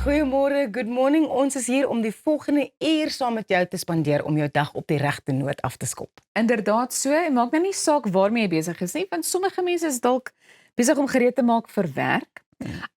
Goeiemôre, good morning. Ons is hier om die volgende uur saam met jou te spandeer om jou dag op die regte noot af te skop. Inderdaad so, en maak nou nie saak waarmee jy besig is nie, want sommige mense is dalk besig om gereed te maak vir werk.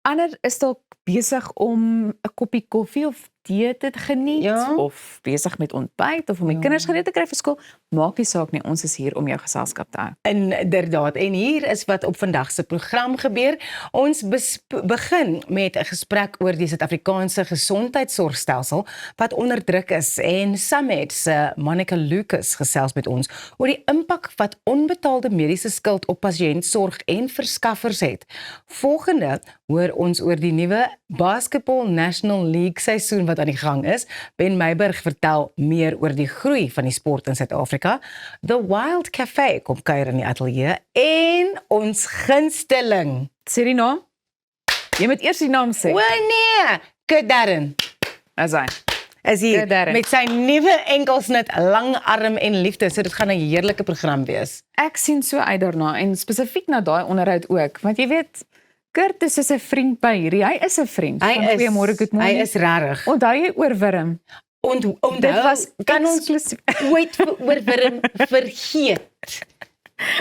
Ander is dalk besig om 'n koppie koffie of tee te geniet, of besig met ontbyt, of om die kinders gereed te kry vir skool. Maak nie saak nie, ons is hier om jou geselskap te hou. Inderdaad, en hier is wat op vandag se program gebeur. Ons begin met 'n gesprek oor die Suid-Afrikaanse gesondheidsorgstelsel wat onder druk is, en Summit se Monica Lucas gesels met ons oor die impak wat onbetaalde mediese skuld op pasiëntsorg en verskaffers het. Volgende hoor ons oor die nuwe Basketball National League seisoen wat aan die gang is. Ben Meiburg vertel meer oor die groei van die sport in Suid-Afrika. The Wild Cafe kom kuier in die ateljee en ons gunsteling. Sê die naam? Jy moet eers die naam sê. O nee, Kurt Darren. As hy. Is hier met sy nuwe enkelsnit, lang arm en liefde, so dit gaan 'n heerlike program wees. Ek sien so uit daarna, en spesifiek na daai onderhoud ook, want jy weet, Kurt is soos 'n vriend by hierdie. Hy is 'n vriend. Goeiemôre, good morning. Hy is rarig. Onthou jy oor Wurm? Dit was, kan ons ooit oor Wurm vergeet?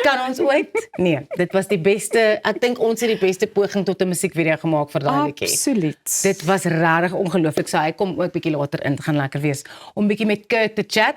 Kan ons ooit? Nee, dit was die beste, ek dink ons het die beste poging tot 'n musiekvideo gemaak vir daai liedjie. Absoluut. Dit was rarig ongelooflik. So hy kom ook bietjie later in, gaan lekker wees om bietjie met Kurt te chat.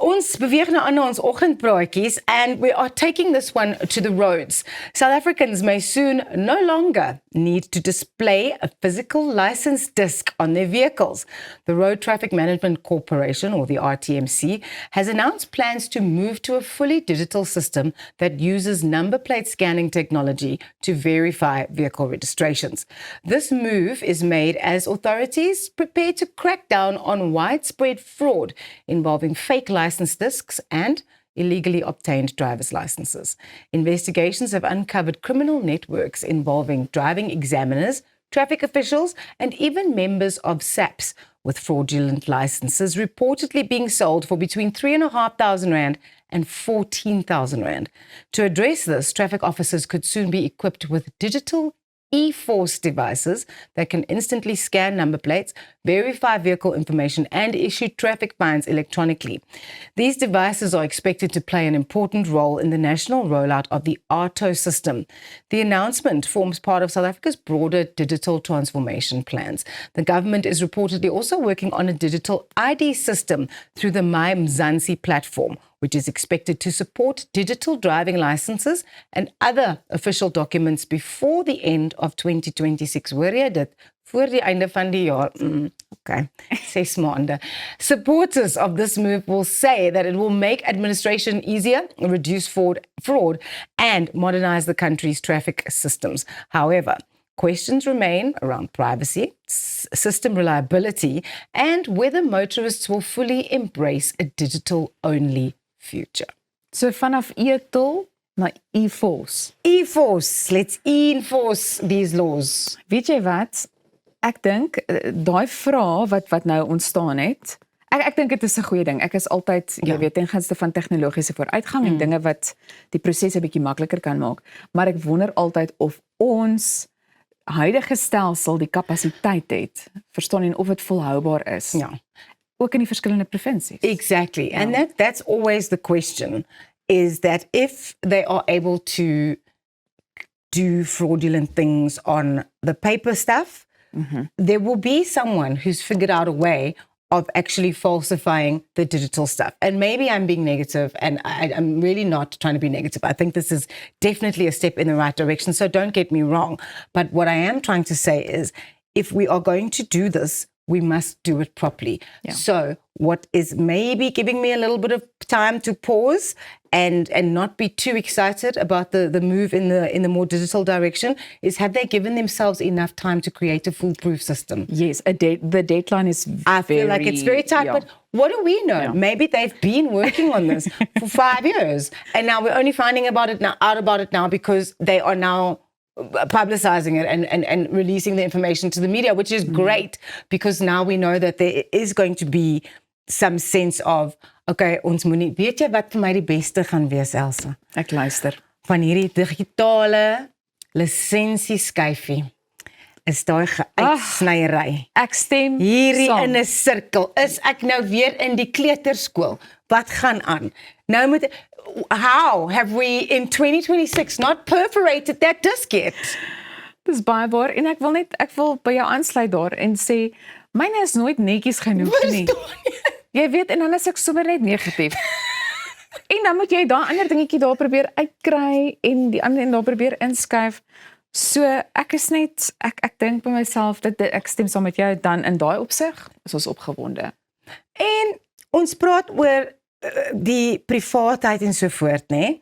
Ons beweeg nou aan na ons oggendpraatjies, and we are taking this one to the roads. South Africans may soon no longer need to display a physical license disc on their vehicles. The Road Traffic Management Corporation, or the RTMC, has announced plans to move to a fully digital system that uses number plate scanning technology to verify vehicle registrations. This move is made as authorities prepare to crack down on widespread fraud involving fake license discs and illegally obtained driver's licenses. Investigations have uncovered criminal networks involving driving examiners, traffic officials, and even members of SAPS, with fraudulent licenses reportedly being sold for between R3,500 and R14,000. To address this, traffic officers could soon be equipped with digital e-force devices that can instantly scan number plates, verify vehicle information, and issue traffic fines electronically. These devices are expected to play an important role in the national rollout of the ARTO system. The announcement forms part of South Africa's broader digital transformation plans. The government is reportedly also working on a digital ID system through the My Mzansi platform, which is expected to support digital driving licenses and other official documents before the end of 2026. Hoor jy dit? Voor die einde van die jaar. Okay, 6 maande. Supporters of this move will say that it will make administration easier, reduce fraud, and modernize the country's traffic systems. However, questions remain around privacy, system reliability, and whether motorists will fully embrace a digital-only future. So vanaf e-tol na e-force. E-force, let's e-enforce these laws. Weet jy wat? Ek dink daai vraag wat nou ontstaan het, ek dink dit is 'n goeie ding. Ek is altyd, jy weet, ten gunste van tegnologiese vooruitgang en dinge wat die proses 'n bietjie makliker kan maak. Maar ek wonder altyd of ons huidige stelsel die kapasiteit het, verstaan, en of dit volhoubaar is. Ja. Ook in die verskillende provinsies. Exactly. And that's always the question, is that if they are able to do fraudulent things on the paper stuff, there will be someone who's figured out a way of actually falsifying the digital stuff. And maybe I'm being negative, and I'm really not trying to be negative. I think this is definitely a step in the right direction, so don't get me wrong. But what I am trying to say is, if we are going to do this, we must do it properly. Yeah. So what is maybe giving me a little bit of time to pause and not be too excited about the move in the more digital direction is, have they given themselves enough time to create a foolproof system? Yes, the deadline is I feel like it's very tight, but what do we know? Maybe they've been working on this for 5 years, and now we're only finding out about it now because they are now publicizing it and releasing the information to the media, which is great, because now we know that there is going to be some sense of, okay, ons moet nie, weet jy wat vir my die beste gaan wees, Elsa? Ek luister. Van hierdie digitale lisensieskyfie is daai geuitsnyery. Ek stem Hierdie saam. in 'n sirkel. Is ek nou weer in die kleuterskool? Wat gaan aan? Nou moet how have we in 2026 not perforated that disc yet? Dis baie waar en ek wil by jou aansluit daar en sê myne is nooit netjies genoeg nie. Jy weet en dan is ek sommer net negatief. En dan moet jy daai ander dingetjie daar probeer uitkry en die ander en daar probeer inskuif. So ek is net ek dink by myself dat ek stem saam met jou dan in daai opsig is ons opgewonde. En ons praat oor die privaatheid en so voort, nê?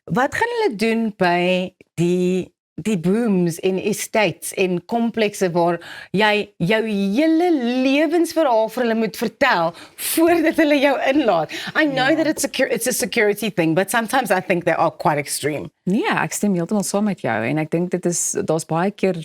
Wat gaan hulle doen by die booms en estates en komplekse waar jy jou hele lewensverhaal vir hulle moet vertel voordat hulle jou inlaat? I know that it's a security thing, but sometimes I think they are quite extreme. Nee, ek stem heeltemal saam met jou en ek dink daar's baie keer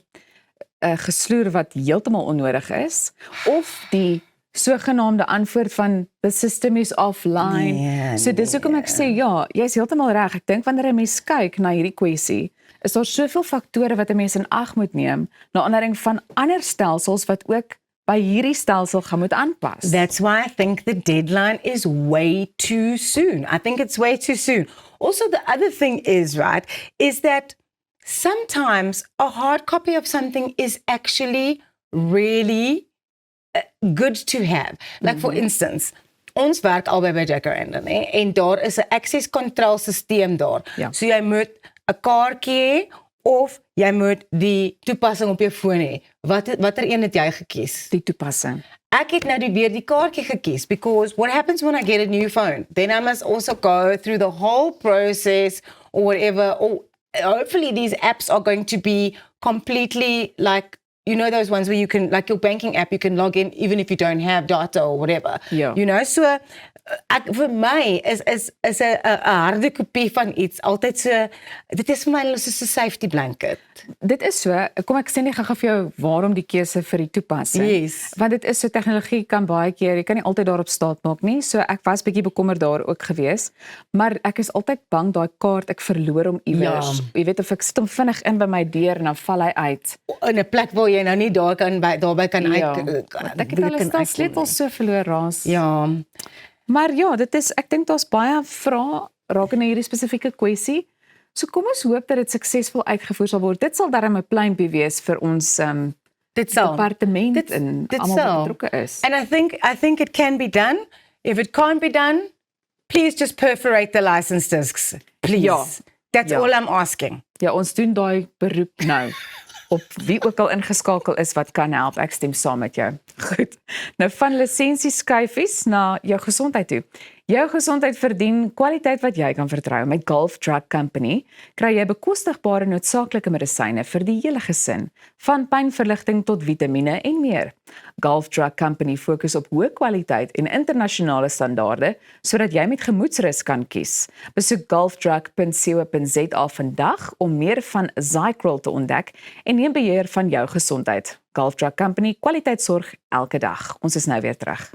gesloer wat heeltemal onnodig is of die sogenaamde antwoord van the system is offline. So dis hoekom ek sê ja, jy's heeltemal reg. Ek dink wanneer 'n mens kyk na hierdie kwessie, is daar soveel faktore wat 'n mens in ag moet neem, na aanleiding van ander stelsels wat ook by hierdie stelsel gaan moet aanpas. That's why I think the deadline is way too soon. I think it's way too soon. Also, the other thing is that sometimes a hard copy of something is actually really good to have. Like for instance, ons werk albei by Jacaranda, né? En daar is 'n access control stelsel daar. Ja. So jy moet 'n kaartjie hê of jy moet die toepassing op jou foon hê. Watter een het jy gekies? Die toepassing. Ek het nou weer die kaartjie gekies because what happens when I get a new phone? Then I must also go through the whole process or whatever. Or hopefully these apps are going to be completely like, you know, those ones where you can, like your banking app, you can log in even if you don't have data or whatever. Ja. You know, so vir my is 'n harde kopie van iets altyd so, dit is vir my soos 'n safety blanket. Dit is so, kom ek sê nie gou-gou vir jou waarom die keuse vir die toepassing. Yes. Want dit is so tegnologie kan baie keer, jy kan nie altyd daarop staat maak nie. So ek was bietjie bekommerd daar ook gewees, maar ek is altyd bang daai kaart ek verloor hom iewers. Jy weet of ek sit hom vinnig in by my deur en dan val hy uit. In 'n plek waar jy nou nie daarby kan Ja. uit Ek het al sleutels so verloor raas. Ja. Maar ja, ek dink daar's baie vrae rakende hierdie spesifieke kwessie. So kom ons hoop dat dit suksesvol uitgevoer sal word. Dit sal darm 'n pleintjie wees vir ons Dit sal. departement en dit almal sal. wat betrokke is. And I think it can be done. If it can't be done, please just perforate the license discs. Please. Ja. That's Ja. all I'm asking. Ja, ons doen daai beroep nou op wie ook al ingeskakel is wat kan help. Ek stem saam met jou. Goed. Nou van lisensieskyfies na jou gesondheid toe. Jou gesondheid verdien kwaliteit wat jy kan vertrou. Met Gulf Drug Company kry jy bekostigbare noodsaaklike medisyne vir die hele gesin, van pynverligting tot vitamiene en meer. Gulf Drug Company fokus op hoë kwaliteit en internasionale standaarde sodat jy met gemoedsrus kan kies. Besoek gulfdrug.co.za vandag om meer van Zycrol te ontdek en neem beheer van jou gesondheid. Gulf Drug Company, kwaliteitsorg elke dag. Ons is nou weer terug.